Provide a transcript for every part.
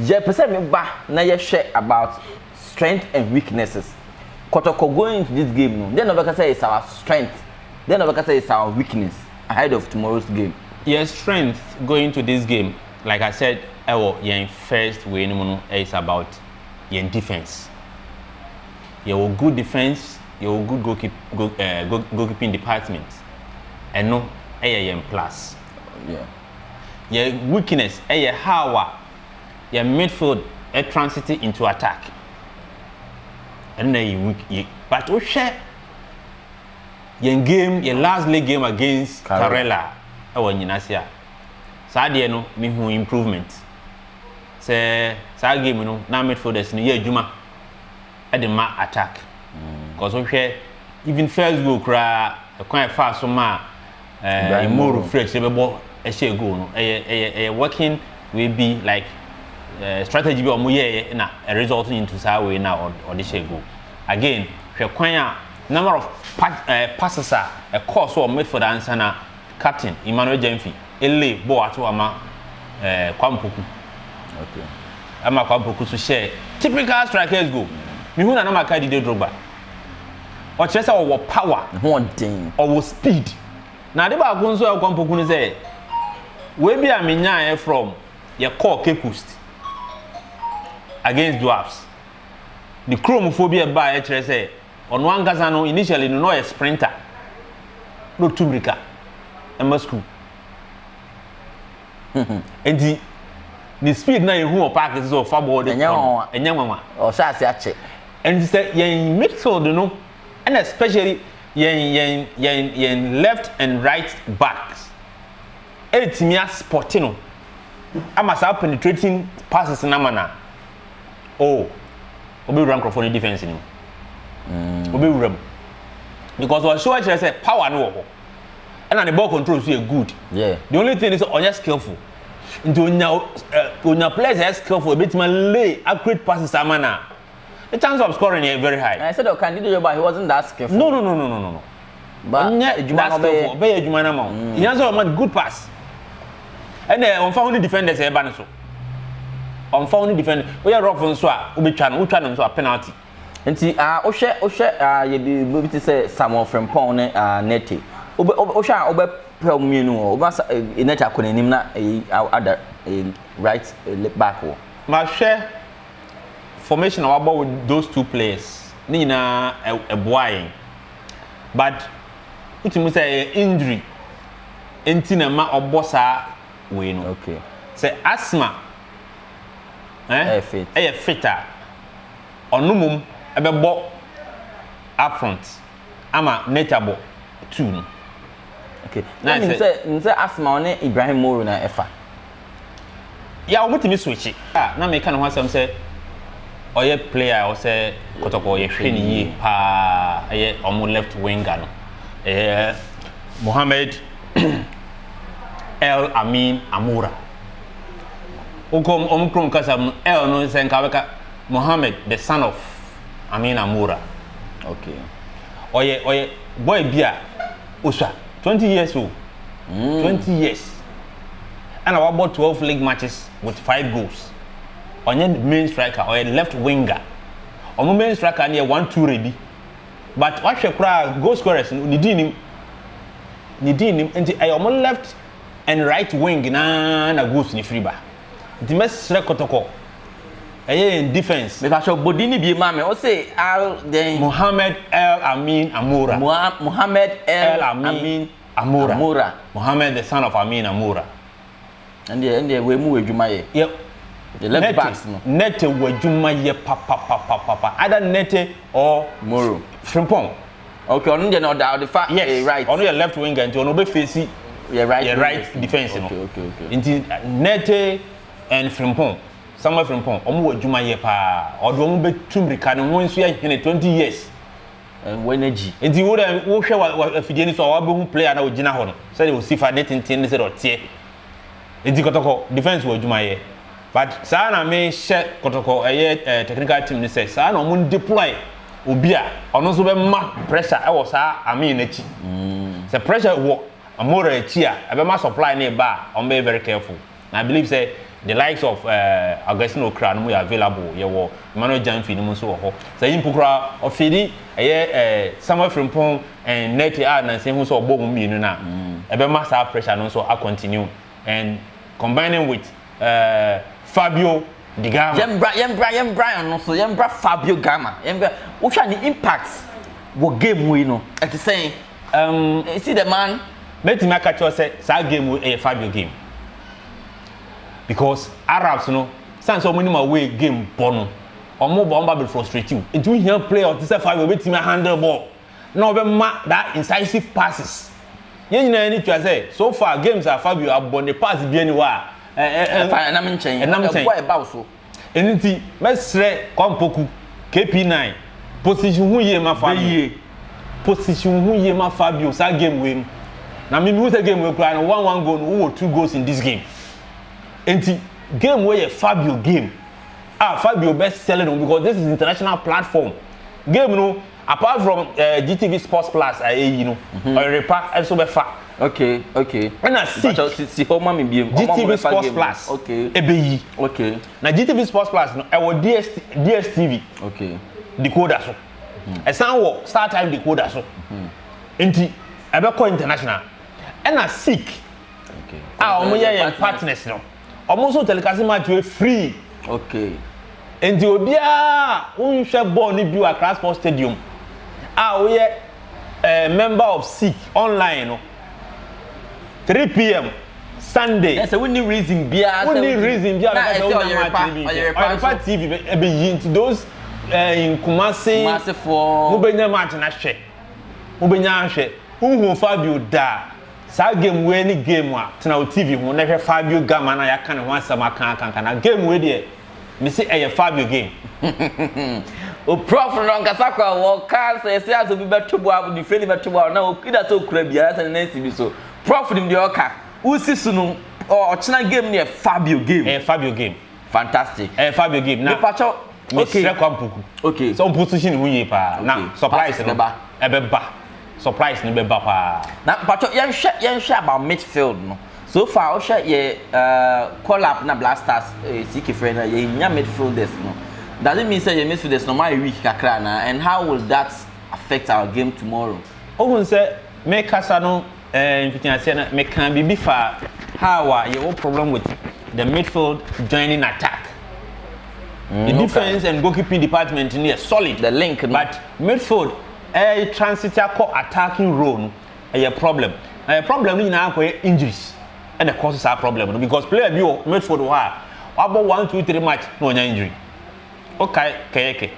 Je person me ba na ye share about strength and weaknesses. Kotoko going into this game no. Then never say it's our strength. Then never say it's our weakness ahead of tomorrow's game. Yes, strength going to this game, like I said, your first way is about your defense. Your good defense, your good goalkeeping department, and no, your plus. Yeah. Your weakness, how your midfield transit into attack, and then you weak. But we share your game, your last league game against Karela. Nyinasia saade no me hu improvement say sa game no na midfielders no ye adwuma e de ma attack because we hwe even first goal kra e kwan fa so ma more fresh e be bo e share goal no e working we be like strategy be omo ye na a result into sa way na or the share goal again hwe kwan a number of passes a course or midfield answer na Captain Emmanuel Jemfi, ele bo ato ama Kwampoku. Okay. Ama Kwampoku to share typical strikers go. Me hu na na maka Dide Drogba. O chere say o power, one thing, or speed. Na de ba ko nso e Kwampoku ni say we bi amenya from your core Kekust against Dwarfs. The chromophobia ba e chere say ono angaza no initially no a sprinter. No tubrika. School. And the speed now you park is so far board and young or shall say, and say yen midfield, you know, and especially yen left and right backs. It's me sportino. I must have penetrating passes in Amana. Oh, Obi rank for the defense in Obi Ram. Because what show I say power no. And the ball control is good. Yeah. The only thing is on your skillful. Into when your players are skillful, a bit lay accurate passes amana. The chance of scoring is very high. I said, "Okay, did you but he wasn't that skillful." No. But that's skillful. Be Jumana mo. He has a good pass. And on found defenders e ban so. On found defender. We are rough on so a we try so a penalty. Nti o hwe ye bi bi say Samuel Frimpong ne Nete. O sha obe pel mienu o ba net akonanim na other right back o ma share formation about with those two players ni na a boy but ultimately say injury enti na ma obosa we no okay say asthma fitter onumum ebebo up front ama netable two no. Okay. Now say asthma on Ibrahim Moro na efa. Yeah, we must switch. Na me kan ho asem say oye player o say Kotoko ye hwe ni yi pa ye omo left winger no. Mohammed El Amin Amoura. Ukom omkrom kasam El no say nka Mohammed the son of Amin Amoura. Okay. Oye boy bia uswa 20 years old. 20 years. And I bought 12 league matches with 5 goals. On your main striker or a left winger. On my main striker near 1-2 ready. But what you cry goal scorers ni dinim into a left and right wing na goals ni free ba. The mess Kotoko. In defense. Because your body ni be mame. O say Mohammed El Amin Amoura. Mohammed El Amin Amoura. Mohammed the son of Amin Amoura. And the we move Jumaye. Yep. The left backs no. Nete we Jumaye papa. Either Nete or Moro. Frimpong. Okay, on the no doubt the fact yes. Right. On your left winger and on be facing your right defense no. Okay. Inti Nete and Frimpong. Somewhere Frimpong. Omo we Jumaye pa. Odo omo be tumrika no won so ye 20 years. And energy. Inti wo hwe wa afidie so wa be hu player na ogina ho no. Say they will see for net ntin say do tie. Inti Kotoko defense we Jumaye. But sa na me share Kotoko technical team ni say sa na omo deploy obi a ono so be ma pressure e wo sa Amin echi. The pressure wo Amoura echi a e be ma supply na ba on be very careful. And I believe say the likes of Augustine Okra no are available ye wo Emmanuel Janfi no so ho say impukra ofidi somewhere from pon and net na say hu so obom mienu na ebe master pressure no so continue and combining with Fabio Di Gama Yembra no so Yembra Fabio Gama Yembra what are the impacts what game we know at the saying see the man let me catch you say that game a Fabio game because Arabs no sense so many way game bono omo bomba be frustrate you it will help player to say Fabio wait him handle ball no be ma that incisive passes yen na any to say so far games are Fabio abon the pass bi anywhere na me nchen boy ba so eniti mesre kompoku KP9 position hu ye ma Fabio position hu ye ma Fabio sa game we na me who say game we cry 1-1 goal who 2 goals in this game enti game where Fabio game Fabio best selling because this is international platform game no apart from GTV Sports Plus you know or repack also be fa okay and I see home me be GTV Sports Plus okay ebeyi okay na GTV Sports Plus no e wo DSTV okay decoder so e san wo start time decoder so enti e be call international and I seek okay omo ye partners no omo so telecast match we free okay enti obia unhwe ball ni bi Accra Sports Stadium we member of SIC online no 3 p.m. Sunday yes we need reason bia because on TV be into those in Kumasi for mo benya match na hwe mo benya hwe hu Fabio da sa game we ni game a tena o TV ho na hwe Fabio Gama na yaka ne ho asama kan na game we de me say Fabio game o prof no nkasa kwa wo kan say aso bi betubo abu di feli betubo na o kida so kura bia na na si bi so prof dim de oka usi sunu o china game ne Fabio game Fabio game fantastic Fabio game na pacho okay okay so position hu ye pa na surprise no ba surprise ni be ba pa na pacho yen hwe about midfield no so far o hwe ye call up na Blasters CK friend ye nya midfielders no doesn't mean say your midfielders no my weak kakra na and how will that affect our game tomorrow ohun say me kasa no infitanse na me kan bibi fa how your problem with the midfield joining attack the defense and goalkeeping department near solid the link but midfield transitor call attacking role a problem ni na akọ injuries and the causes our problem because player bi o midfield wa abo 1 2 3 match no nya injury okay kayeke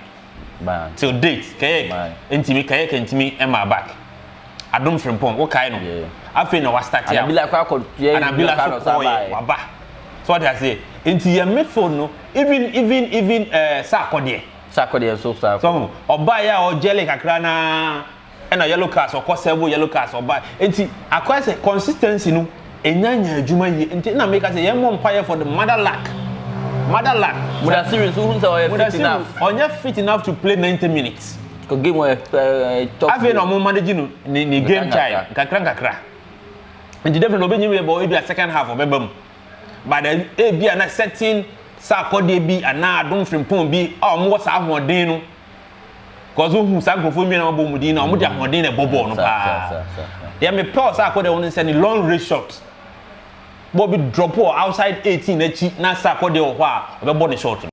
ba till date kayeke ntimi kayeke ntimi ema back adom frimpong okay no afi na wa start ya bila kwa ko wa ba so what I say nti your midfield no even sakode so oba ya o jele kakra na na yellow cards or possible yellow cards oba nti akwa say consistency no enyanya adwuma yi nti na make say yem empire for the motherland Muda serious who say fit enough on fit enough to play 90 minutes ko game we top afi no mo manage no ni game time kakra nti definitely obenyi we bo e second half obebam but then bi na setting sakode bi ana adom frimpon bi mo sa ahoden no cause who sa grofo mi na bo mudi na mo de ahoden na bobo no pa ya me pause sakode won say ni long range shot Bobby drop outside 18 echi na sakode ho a obebo the shot